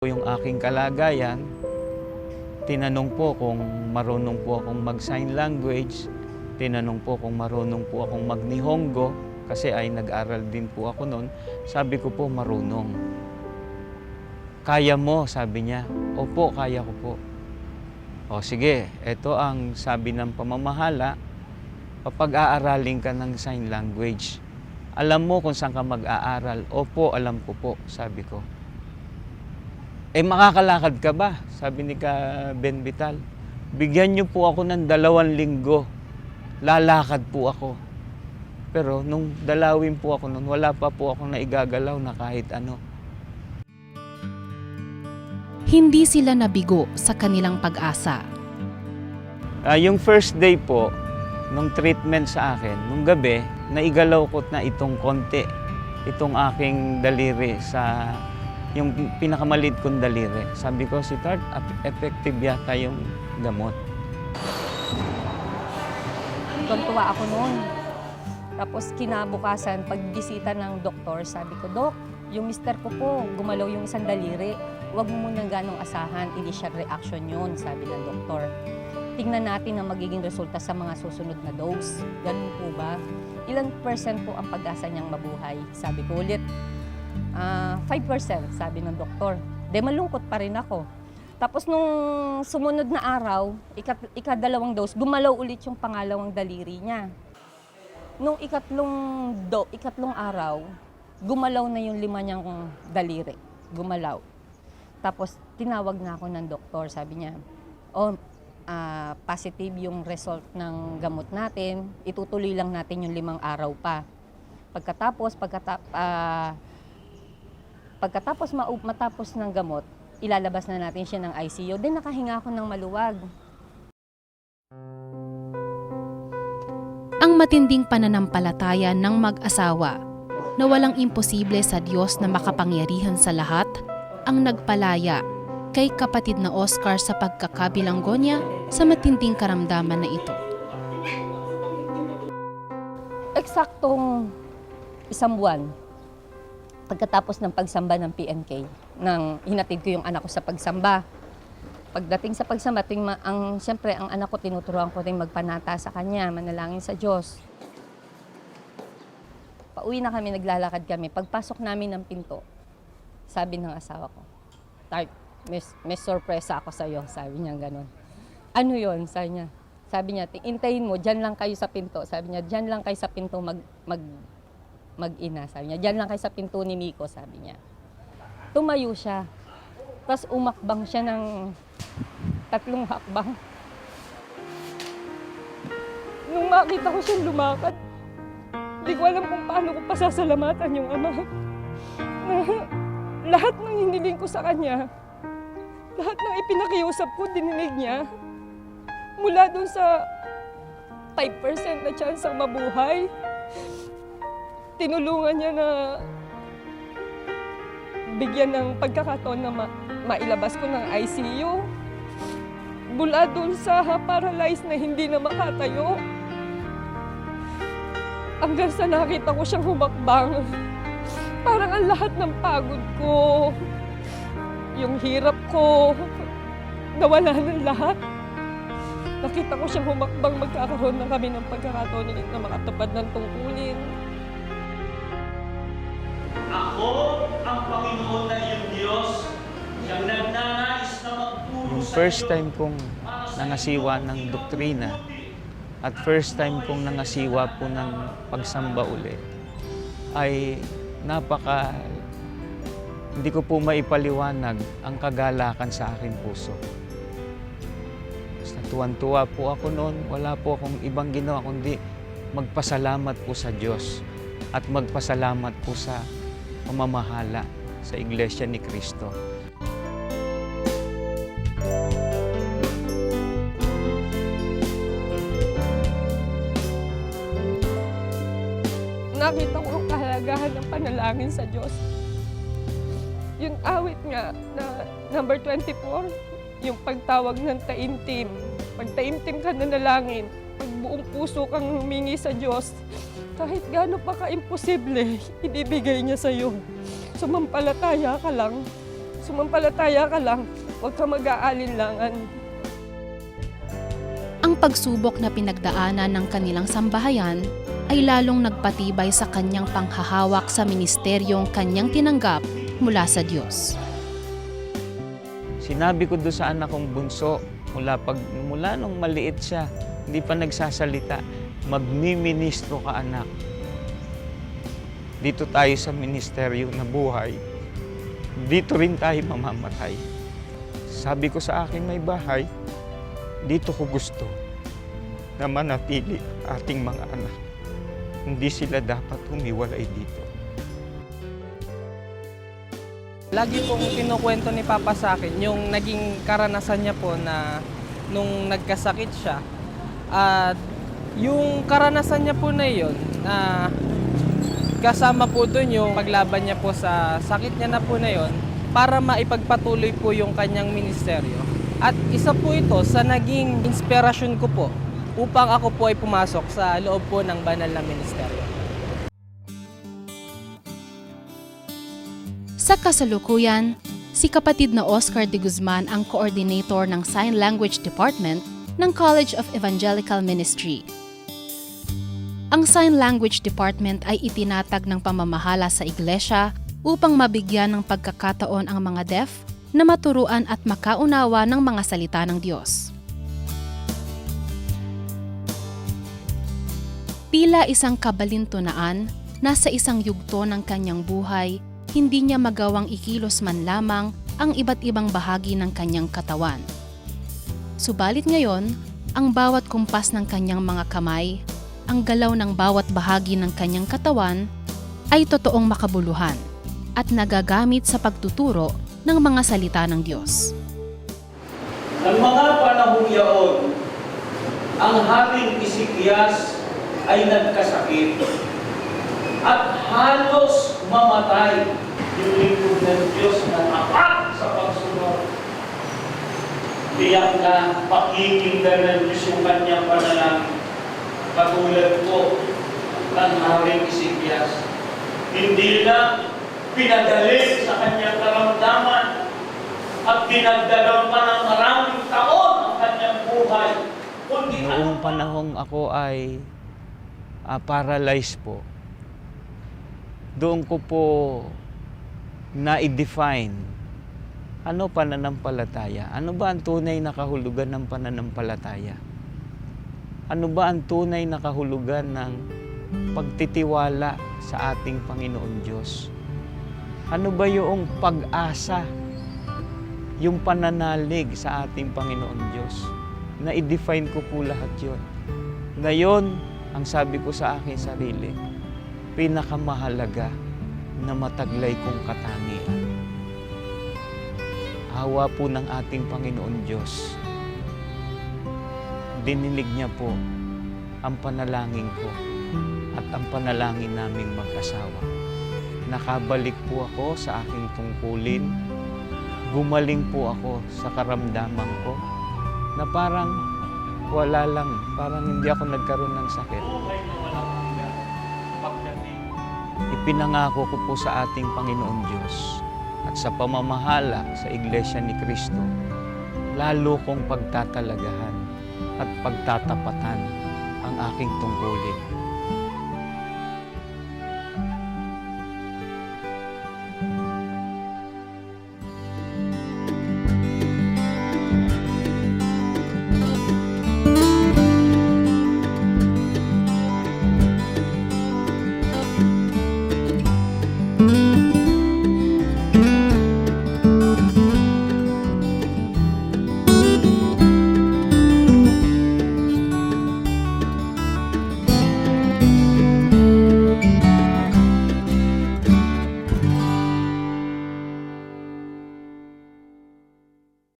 Yung aking kalagayan, tinanong po kung marunong po akong mag-sign language, tinanong po kung marunong po akong mag-Nihongo, kasi ay nag-aral din po ako noon. Sabi ko po, marunong. Kaya mo, sabi niya. Opo, kaya ko po. O sige, ito ang sabi ng pamamahala, papag-aaralin ka ng sign language. Alam mo kung saan ka mag-aaral? Opo, alam ko po, sabi ko. Eh, makakalakad ka ba? Sabi ni Ben Vital. Bigyan niyo po ako ng 2 linggo. Lalakad po ako. Pero nung dalawin po ako noon, wala pa po akong naigagalaw na kahit ano. Hindi sila nabigo sa kanilang pag-asa. Yung first day po, nung treatment sa akin, nung gabi, naigalaw ko na itong konti. Itong aking daliri sa yung pinakamalit kong daliri. Sabi ko, si Tart, effective yata yung gamot. Tuntua ako noon. Tapos kinabukasan, pagbisita ng doktor, sabi ko, Dok, yung mister ko po, gumalaw yung isang daliri. Huwag mo munang ganong asahan, initial reaction yun, sabi ng doktor. Tingnan natin ang magiging resulta sa mga susunod na dose. Ganun po ba? Ilan % po ang pag-asa niyang mabuhay? Sabi ko ulit, 5% sabi ng doktor. De malungkot pa rin ako. Tapos nung sumunod na araw, ika-2 dose, gumalaw ulit yung pangalawang daliri niya. Nung ikatlong araw, gumalaw na yung 5 niyang daliri. Gumalaw. Tapos tinawag na ako ng doktor, sabi niya, positive yung result ng gamot natin, itutuloy lang natin yung 5 araw pa. Pagkatapos matapos ng gamot, ilalabas na natin siya ng ICU. Then nakahinga ako ng maluwag. Ang matinding pananampalataya ng mag-asawa na walang imposible sa Diyos na makapangyarihan sa lahat ang nagpalaya kay kapatid na Oscar sa pagkakabilanggo niya sa matinding karamdaman na ito. Eksaktong 1 buwan. Pagkatapos ng pagsamba ng PNK, nang hinatid ko yung anak ko sa pagsamba. Pagdating sa pagsamba, siyempre ang anak ko tinuturuan ko rin magpanata sa kanya, manalangin sa Diyos. Pauwi na kami, naglalakad kami. Pagpasok namin ng pinto, sabi ng asawa ko, Tart, may sorpresa ako sa'yo, sabi niya gano'n. Ano yon? Sabi niya, intayin mo, dyan lang kayo sa pinto. Sabi niya, dyan lang kayo sa pinto mag-ina, sabi niya. Diyan lang kayo sa pinto ni Miko, sabi niya. Tumayo siya. Tapos umakbang siya ng 3 hakbang. Nung makita ko siyang lumakad, hindi ko alam kung paano ko pasasalamatan yung ama. Lahat ng hiniling ko sa kanya, lahat ng ipinakiusap ko, dininig niya. Mula dun sa 5% na chance ang mabuhay, tinulungan niya na bigyan ng pagkakataon na mailabas ko ng ICU. Mula doon sa paralyzed na hindi na makatayo, hanggang sa nakita ko siyang humakbang. Parang ang lahat ng pagod ko, yung hirap ko, nawala ng lahat. Nakita ko siyang humakbang, magkakaroon na kami ng pagkakataon na makatupad ng tungkulin. Ako ang Panginoon na iyong Diyos, siyang nagnanais na magturo Yung sa first iyo. time kong nangasiwa ng doktrina at first time kong nangasiwa po ng pagsamba uli ay hindi ko po maipaliwanag ang kagalakan sa aking puso. Basta tuwan-tuwa po ako noon, wala po akong ibang ginawa kundi magpasalamat po sa Diyos at magpasalamat po sa pamamahala sa Iglesia ni Cristo. Nakita ko ang kahalagahan ng panalangin sa Diyos. Yung awit nga na number 24, yung pagtawag ng taimtim. Pag taimtim ka na nalangin, pag buong puso kang humingi sa Diyos, kahit gaano pa ka-imposible, ibibigay niya sa'yo. Sumampalataya ka lang. sumampalataya ka lang. Huwag ka mag-aalinlangan. Ang pagsubok na pinagdaanan ng kanilang sambahayan ay lalong nagpatibay sa kanyang panghahawak sa ministeryong kanyang tinanggap mula sa Diyos. Sinabi ko doon sa anak kong bunso, mula nung maliit siya, hindi pa nagsasalita, magmiministro ka anak. Dito tayo sa ministeryo na buhay, dito rin tayo mamamatay. Sabi ko sa akin may bahay, dito ko gusto na manatili ating mga anak. Hindi sila dapat humiwalay dito. Lagi pong kinukwento ni Papa sa akin yung naging karanasan niya po na nung nagkasakit siya. At yung karanasan niya po na yun, kasama po doon yung paglaban niya po sa sakit niya na po na yun para maipagpatuloy po yung kanyang ministeryo. At isa po ito sa naging inspirasyon ko po upang ako po ay pumasok sa loob po ng banal na ministeryo. Sa kasalukuyan, si kapatid na Oscar de Guzman ang coordinator ng Sign Language Department ng College of Evangelical Ministry. Ang Sign Language Department ay itinatag ng pamamahala sa iglesia upang mabigyan ng pagkakataon ang mga deaf na maturuan at makaunawa ng mga salita ng Diyos. Tila isang kabalintunaan, nasa isang yugto ng kanyang buhay, hindi niya magawang ikilos man lamang ang iba't ibang bahagi ng kanyang katawan. Subalit ngayon, ang bawat kumpas ng kanyang mga kamay, ang galaw ng bawat bahagi ng kanyang katawan ay totoong makabuluhan at nagagamit sa pagtuturo ng mga salita ng Diyos. Ng mga panahong yaon, ang haring Ezekias ay nagkasakit at halos mamatay. Yung lingkod ng Diyos na tapat sa pagsunod. Tiyak na pakikinggan ng Diyos yung kanyang panalangin. Katulad po ng haring Ezekias. Hindi na pinagaling sa kanyang karamdaman at dinagdagan pa ng maraming taon ang kanyang buhay. Kundi Noong panahong ako ay paralyzed po, doon ko po na-define ano pananampalataya. Ano ba ang tunay na kahulugan ng pananampalataya? Ano ba ang tunay na kahulugan ng pagtitiwala sa ating Panginoon Diyos? Ano ba yung pag-asa, yung pananalig sa ating Panginoon Diyos? Na-define ko po lahat yun. Ngayon, ang sabi ko sa aking sarili, pinakamahalaga na mataglay kong katangian. Awa po ng ating Panginoon Diyos. Dininig niya po ang panalangin ko at ang panalangin naming mag-asawa. Nakabalik po ako sa aking tungkulin. Gumaling po ako sa karamdaman ko na parang wala lang, parang hindi ako nagkaroon ng sakit. Ipinangako ko po sa ating Panginoon Diyos at sa pamamahala sa Iglesia ni Cristo, lalo kong pagtatalagahan at pagtatapatan ang aking tungkulin.